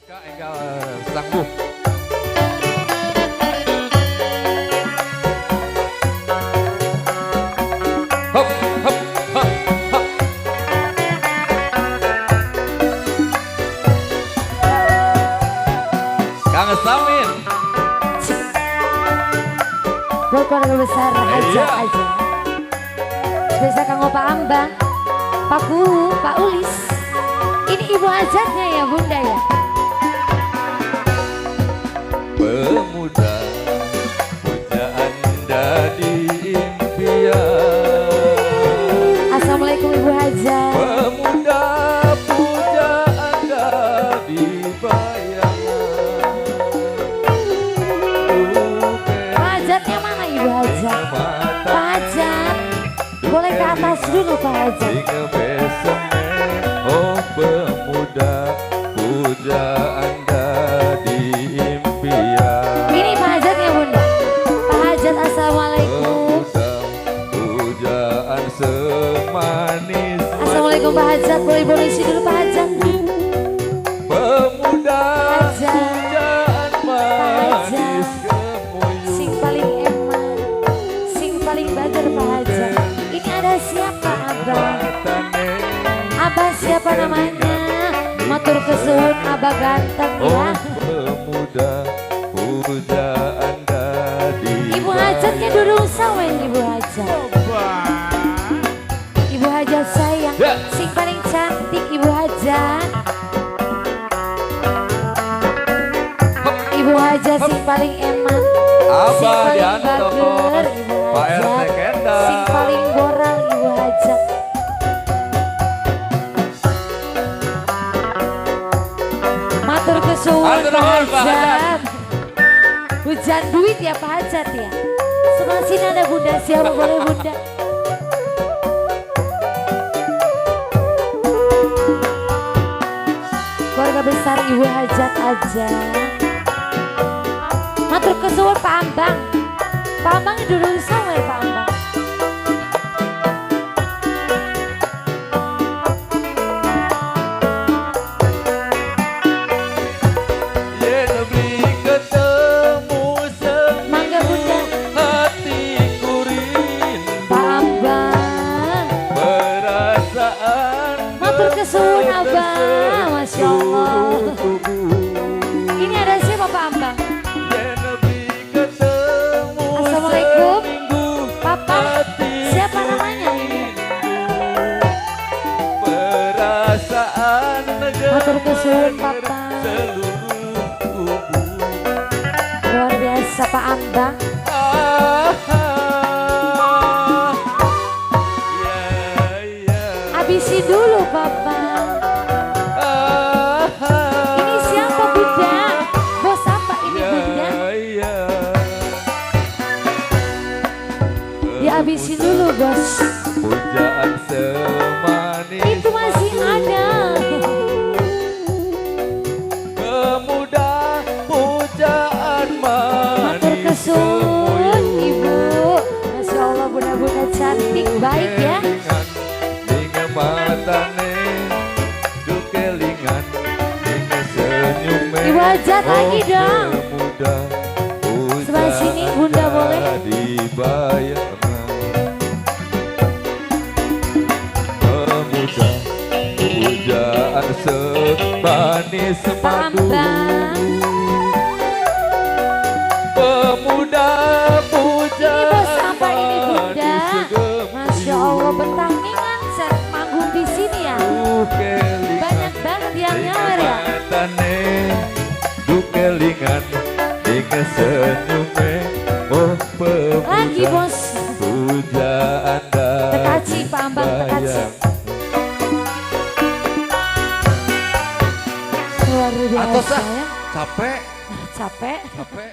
Kak Enggal Sanggup. Hop, hop, hop, hop. Kang Samin. Buat keluarga besar ajak aja. Biasa Kang Opa Ambang, Pak Kuhu, Pak Ulis. Ini ibu ajaknya ya Bunda ya. Pemuda puja Anda di impian. Assalamualaikum Ibu Hajat. Pemuda puja Anda di bayangan. Pak Hajatnya mana Ibu Hajat? Pak Hajat, boleh ke atas dulu Pak Hajat. Oh pemuda puja Anda di impian. Ini Pak Hajatnya Bunda. Pak Hajat assalamualaikum. Pujaan semanis. Assalamualaikum Pak Hajat, boleh isi dulu Pak Hajat. Pemuda Hajat. pujaan manis kemuyung. Sing paling eman, sing paling bader Pak Hajat. Ini ada siapa Abang? Abah siapa namanya? Matur kesuhun Abah ganteng ya. Oh pemuda puja Anda di Ibu Hajatnya durung sawen Ibu Hajat. Ibu Hajat sayang, Ya. sing paling cantik Ibu Hajat. Ibu Hajat sing paling eman, sing Abah paling Dianto, bager Ibu Pak RT Hajat, Kendal. sing paling boral Ibu Hajat. Matur kesuwun Atur Pak nuhun, Pak Hajat. Hujan duit ya Pak Hajat ya. Sebelah sini ada Bunda, siapa boleh Bunda? Keluarga besar Ibu Hajat aja. Matur kesuwun Pak Ambang. Pak Ambang dulu sawer Pak Ambang. Yen beli ketemu Mangga Bunda. hatiku rindu. Pak Ambang. Perasaan Matur kesuwun Abang. Masya Allah. Ini ada siapa Pak Ambang? Yen beli ketemu Assalamualaikum. seminggu Papa, hatiku siapa namanya ini? Perasaan Matur kesuwun Papa. seluruh tubuh. Luar biasa Pak Ambang. Habisi dulu Papa. Ini siapa Bunda? Bos apa ini Bunda? Dihabisin dulu bos. Pujaan semanis Itu masih ada. pemuda pujaan Matur manis kesuwun Ibu. Masya Allah bunda-bunda cantik baik ya. dengan matane dukelingan dengan senyume. Ibu Hajat lagi dong. Pemuda Sebelah sini, Bunda boleh? di bayangan. Pemuda pujaan semanis Pak madu. Ambang. Pemuda puja Ini bos apa ini Bunda? manis Masya Allah betah nih nganset manggung di sini ya. Banyak banget yang nyawer ya. Matane dukelingan dengan senyume. Oh pemuda Lagi bos. puja Anda Tekaci Pak Ambang tekaci. bayang. Luar Atos biasa ah, ya. capek Capek. capek